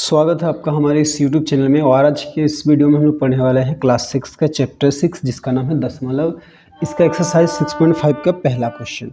स्वागत है आपका हमारे इस YouTube चैनल में। और आज के इस वीडियो में हम लोग पढ़ने वाले हैं क्लास 6 का चैप्टर 6 जिसका नाम है दशमलव। इसका एक्सरसाइज 6.5 का पहला क्वेश्चन।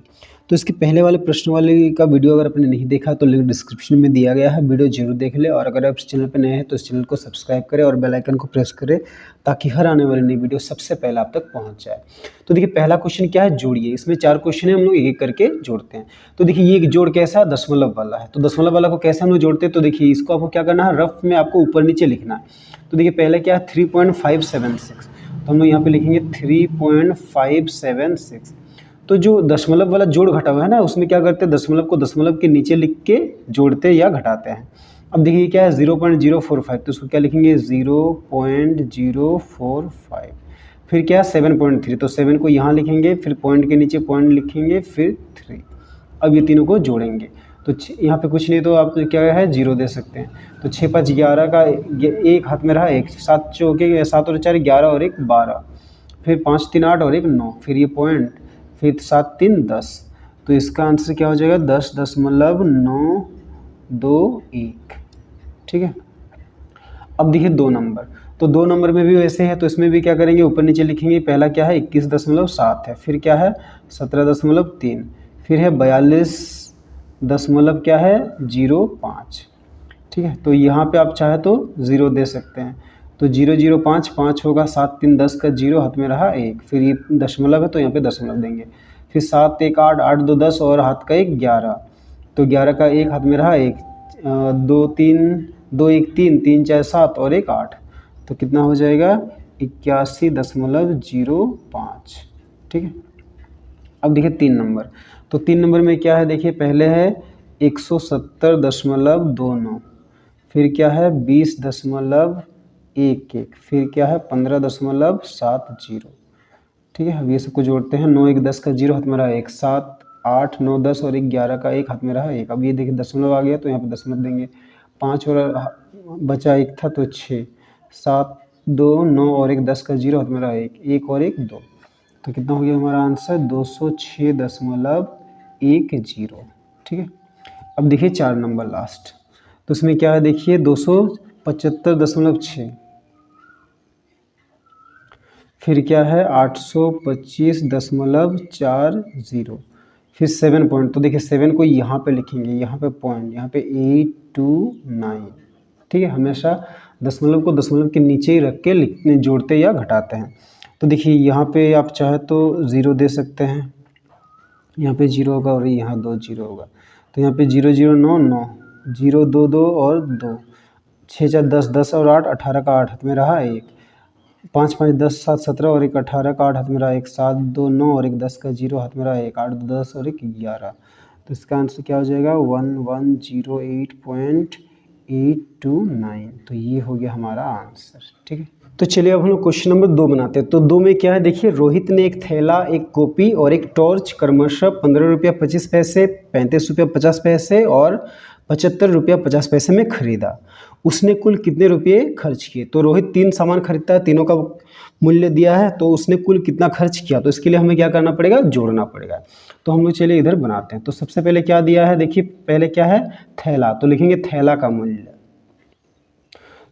तो इसके पहले वाले प्रश्न वाले का वीडियो अगर आपने नहीं देखा तो लिंक डिस्क्रिप्शन में दिया गया है, वीडियो जरूर देख ले। और अगर आप इस चैनल पर नए हैं तो इस चैनल को सब्सक्राइब करें और बेल आइकन को प्रेस करें ताकि हर आने वाली नई वीडियो सबसे पहले आप तक पहुंच जाए। तो देखिए पहला क्वेश्चन क्या है, जोड़िए। इसमें 4 क्वेश्चन है, हम लोग एक एक करके जोड़ते हैं। तो देखिए ये जोड़ कैसा दशमलव वाला है, तो दशमलव वाला को कैसे हम लोग जोड़ते हैं। तो देखिए इसको आपको क्या करना है, रफ में आपको ऊपर नीचे लिखना है। तो देखिए पहले क्या है 3.576, तो हम लोग यहाँ पे लिखेंगे 3.576। तो जो दशमलव वाला जोड़ घटा हुआ है ना, उसमें क्या करते हैं, दशमलव को दशमलव के नीचे लिख के जोड़ते या घटाते हैं। अब देखिए क्या है 0.045, तो उसको क्या लिखेंगे 0.045। फिर क्या है 7.3, तो 7 को यहाँ लिखेंगे, फिर पॉइंट के नीचे पॉइंट लिखेंगे, फिर 3। अब ये तीनों को जोड़ेंगे तो यहाँ पे कुछ नहीं तो आप क्या है 0 दे सकते हैं। तो 6 5 11 का एक हाथ में रहा, 1 7 चौके 7 और 4 11 और 1 12, फिर 5 3 8 और 1 9, फिर ये पॉइंट, फिर 7 3 10। तो इसका आंसर क्या हो जाएगा 10.921। ठीक है। अब देखिए 2 नंबर, तो 2 नंबर में भी वैसे है, तो इसमें भी क्या करेंगे ऊपर नीचे लिखेंगे। पहला क्या है 21.7 है, फिर क्या है 17.3, फिर है 42 क्या है 05। ठीक है। तो यहाँ पे आप चाहे तो 0 दे सकते हैं, तो 005 5 होगा, 7 3 10 का 0 हाथ में रहा 1, फिर ये दशमलव है तो यहाँ पे दशमलव देंगे, फिर 7 1 8 8 2 10 और हाथ का 1 11, तो 11 का 1 हाथ में रहा 1, 2 3 2 1 3 3 4 7 और 1 8, तो कितना हो जाएगा 81.05। ठीक है। अब देखिए 3 नंबर, तो 3 नंबर में क्या है, देखिए पहले है 170.29, फिर क्या है 20.11, फिर क्या है 15.70। ठीक है। अब ये सबको जोड़ते हैं, 9 1 10 का 0 हाथ में रहा 1, 7 8 9 10 और 1 11 का 1 हाथ में रहा 1। अब ये देखिए दशमलव आ गया तो यहाँ पे दशमलव देंगे, 5 और बचा 1 था तो 6, 7 2 9 और 1 10 का 0 हाथ में रहा 1, 1 और 1 2, तो कितना हो गया हमारा आंसर 206.10। ठीक है। अब देखिए 4 नंबर लास्ट, तो इसमें क्या है देखिए 275.6, फिर क्या है 825.40, फिर 7 पॉइंट, तो देखिए 7 को यहाँ पे लिखेंगे, यहाँ पे पॉइंट, यहाँ पे 829। ठीक है। हमेशा दशमलव को दशमलव के नीचे ही रख के लिखने जोड़ते या घटाते हैं। तो देखिए यहाँ पे आप चाहे तो 0 दे सकते हैं, यहाँ पे 0 होगा और यहाँ 2 0 होगा, तो यहाँ पे 0 0 9 9 0 2 2 और 2, 6 4 10 10 और 8 18 का 8 हाथ में रहा 1, 5 5 10 7 17 और 1 18 का 8 हाथ में रहा 1, 7 2 9 और 1 10 का 0 हाथ में रहा 1, 8 2 10 और 1 11। तो इसका आंसर क्या हो जाएगा 1108.829। तो ये हो गया हमारा आंसर। ठीक है। तो चलिए अब हम लोग क्वेश्चन नंबर 2 बनाते हैं। तो 2 में क्या है देखिए, रोहित ने एक थैला, एक कॉपी और एक टॉर्च क्रमशः 15 रुपया 25 पैसे, 35 रुपया 50 पैसे और 75 रुपया 50 पैसे में खरीदा। उसने कुल कितने रुपये खर्च किए। तो रोहित 3 सामान खरीदता है, तीनों का मूल्य दिया है, तो उसने कुल कितना खर्च किया। तो इसके लिए हमें क्या करना पड़ेगा, जोड़ना पड़ेगा। तो हम लोग चलिए इधर बनाते हैं। तो सबसे पहले क्या दिया है देखिए, पहले क्या है थैला, तो लिखेंगे थैला का मूल्य।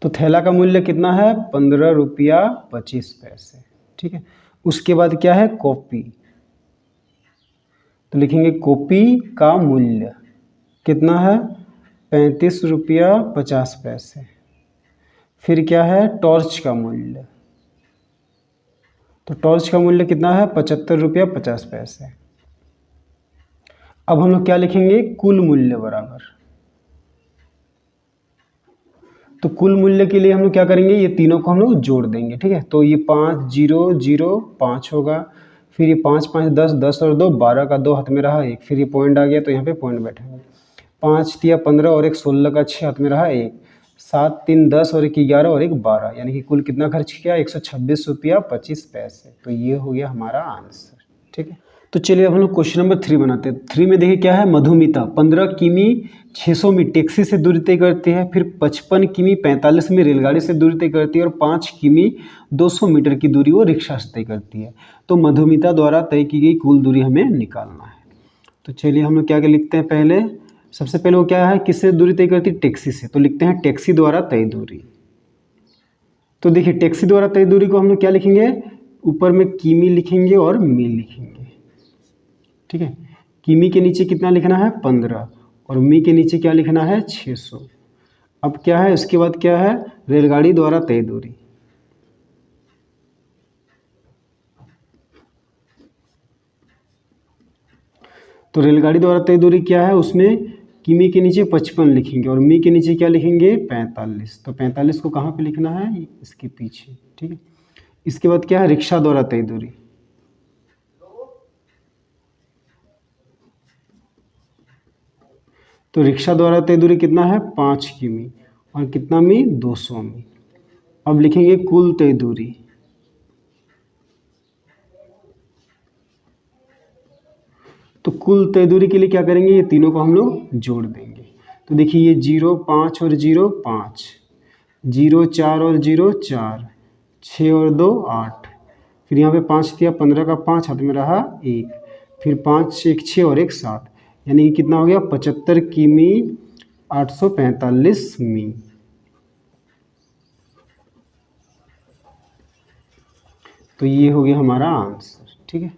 तो थैला का मूल्य कितना है 15 रुपया 25 पैसे। ठीक है। उसके बाद क्या है कॉपी, तो लिखेंगे कॉपी का मूल्य कितना है 35 रुपया 50 पैसे। फिर क्या है टॉर्च का मूल्य, तो टॉर्च का मूल्य कितना है 75 रुपया 50 पैसे। अब हम लोग क्या लिखेंगे कुल मूल्य बराबर, तो कुल मूल्य के लिए हम लोग क्या करेंगे, ये तीनों को हम लोग जोड़ देंगे। ठीक है। तो ये 5 0 0 5 होगा, फिर ये 5 5 10 10 और 2 12 का 2 हाथ में रहा 1, फिर ये पॉइंट आ गया तो यहाँ पे पॉइंट बैठेंगे, 5 3 15 और 1 16 का 6 हाथ में रहा 1, 7 3 10 और 1 11 और 1 12, यानी कि कुल कितना खर्च किया 126 रुपया 25 पैसे। तो ये हो गया हमारा आंसर। ठीक है। तो चलिए अब हम लोग क्वेश्चन नंबर 3 बनाते हैं। 3 में देखिए क्या है, मधुमिता 15 किमी 600 में टैक्सी से दूरी तय करती है, फिर 55 किमी 45 में रेलगाड़ी से दूरी तय करती है और 5 किमी 200 मीटर की दूरी वो रिक्शा से तय करती है। तो मधुमिता द्वारा तय की गई कुल दूरी हमें निकालना है। तो चलिए हम लोग क्या क्या लिखते हैं, पहले सबसे पहले वो क्या है, किससे दूरी तय करती है, टैक्सी से। तो लिखते हैं टैक्सी द्वारा तय दूरी। तो देखिए टैक्सी द्वारा तय दूरी को हम लोग क्या लिखेंगे, ऊपर में किमी लिखेंगे और मील लिखेंगे, ठीक है। किमी के नीचे कितना लिखना है, 15, और मी के नीचे क्या लिखना है, 600। अब क्या है, उसके बाद क्या है, रेलगाड़ी द्वारा तय दूरी। तो रेलगाड़ी द्वारा तय दूरी क्या है, उसमें किमी के नीचे 55 लिखेंगे और मी के नीचे क्या लिखेंगे, 45। तो 45 को कहाँ पे लिखना है, इसके पीछे, ठीक है। इसके बाद क्या है, रिक्शा द्वारा तय दूरी। तो रिक्शा द्वारा तय दूरी कितना है, 5 किमी, और कितना मी, 200 मी। अब लिखेंगे कुल तय दूरी। तो कुल तय दूरी के लिए क्या करेंगे, ये तीनों को हम लोग जोड़ देंगे। तो देखिए ये 0, 5 और 0, 5, 0, 4 और 0, 4, 6 और 2, 8, फिर यहाँ पे 5 दिया, 15 का 5 हाथ में रहा 1, फिर 5 1 6 और 1 7, यानी कि कितना हो गया, 75 किमी 845 मी। तो ये हो गया हमारा आंसर, ठीक है।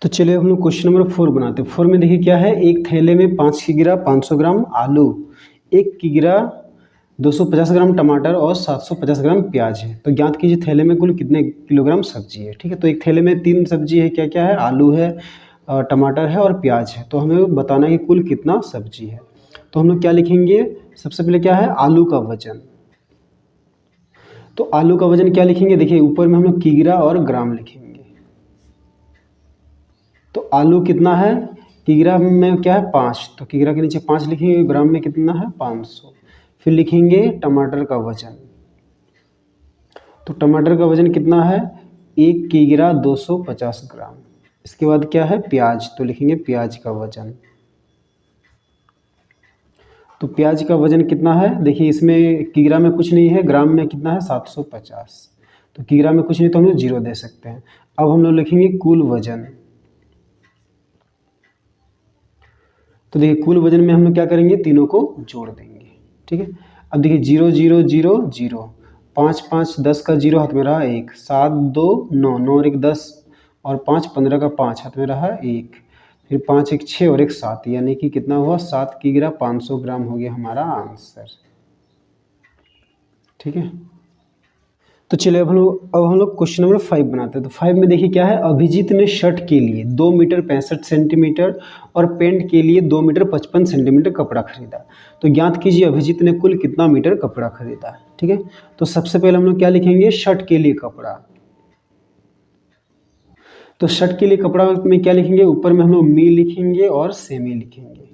तो चलिए हम लोग क्वेश्चन नंबर 4 बनाते हैं। 4 में देखिए क्या है, एक थैले में 5 किग्रा 500 ग्राम आलू, 1 किग्रा 250 ग्राम टमाटर और 750 ग्राम प्याज है। तो ज्ञात कीजिए थैले में कुल कितने किलोग्राम सब्जी है, ठीक है। तो एक थैले में 3 सब्जी है, क्या क्या है, आलू है, टमाटर है और प्याज है। तो हमें बताना है कि कुल कितना सब्जी है। तो हम लोग क्या लिखेंगे, सबसे पहले क्या है, आलू का वजन। तो आलू का वजन क्या लिखेंगे, देखिए ऊपर में हम लोग किग्रा और ग्राम लिखेंगे। तो आलू कितना है, किग्रा में क्या है, 5, तो किग्रा के नीचे 5 लिखेंगे, ग्राम में कितना है, 500। फिर लिखेंगे टमाटर का वजन। तो टमाटर का वजन कितना है, 1 किग्रा 250 ग्राम। इसके बाद क्या है, प्याज, तो लिखेंगे प्याज का वजन। तो प्याज का वजन कितना है, देखिए इसमें किग्रा में कुछ नहीं है, ग्राम में कितना है, 750। तो किग्रा में कुछ नहीं तो हम लोग 0 दे सकते हैं। अब हम लोग लिखेंगे कुल वजन। तो देखिए कुल वजन में हम लोग क्या करेंगे, तीनों को जोड़ देंगे, ठीक है। अब देखिए 0 0 0 0, 5 5 10 का 0 हाथ में रहा 1, 7 2 9, 9 और 1 10, और 5 15 का 5 हाथ में रहा 1, फिर 5 1 6 और 1 7, यानी कि कितना हुआ, 7 किग्रा 500 ग्राम हो गया हमारा आंसर, ठीक है। तो चलिए अब हम लोग क्वेश्चन नंबर 5 बनाते हैं। तो 5 में देखिए क्या है, अभिजीत ने शर्ट के लिए 2 मीटर 65 सेंटीमीटर और पैंट के लिए 2 मीटर 55 सेंटीमीटर कपड़ा खरीदा। तो ज्ञात कीजिए अभिजीत ने कुल कितना मीटर कपड़ा खरीदा, ठीक है। तो सबसे पहले हम लोग क्या लिखेंगे, शर्ट के लिए कपड़ा। तो शर्ट के लिए कपड़ा में क्या लिखेंगे, ऊपर में हम लोग मी लिखेंगे और सेमी लिखेंगे।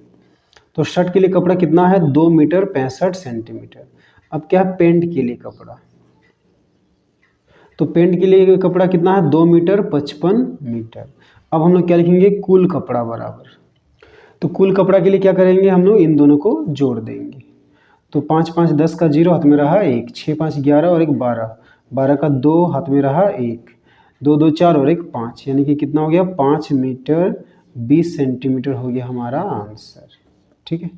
तो शर्ट के लिए कपड़ा कितना है, 2 मीटर 65 सेंटीमीटर। अब क्या है, पैंट के लिए कपड़ा। तो पैंट के लिए कपड़ा कितना है, 2 मीटर 55 मीटर। अब हम लोग क्या लिखेंगे, कुल कपड़ा बराबर। तो कुल कपड़ा के लिए क्या करेंगे, हम लोग इन दोनों को जोड़ देंगे। तो 5 5 10 का 0 हाथ में रहा 1, 6 5 11 और 1 12, 12 का 2 हाथ में रहा 1, 2 2 4 और 1 5, यानी कि कितना हो गया, 5 मीटर 20 सेंटीमीटर हो गया हमारा आंसर, ठीक है।